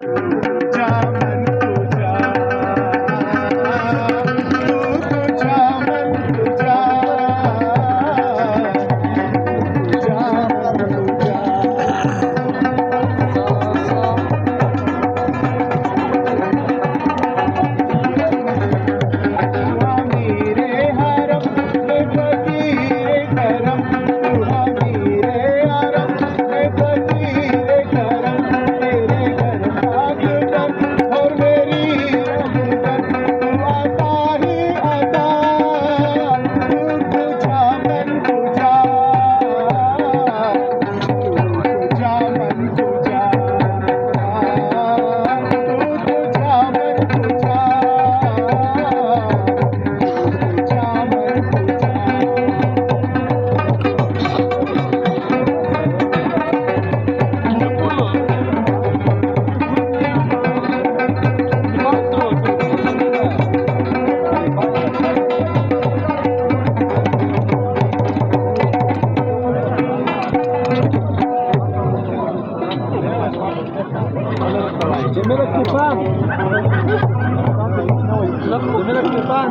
तुझ्या मन तुझ्या तुझ्या मन तुझ्या तुझ्या मन तुझ्या मेरे हरम में फकीर करम तुहा मेरे हरम में फकीर करम तेरे घर भागकर और मेरी रमकर तू आता ही आता तू तुझा मन तुझा तुझा मन तुझा तू तुझा मन तुझा Deme la Stefan. Deme la Stefan.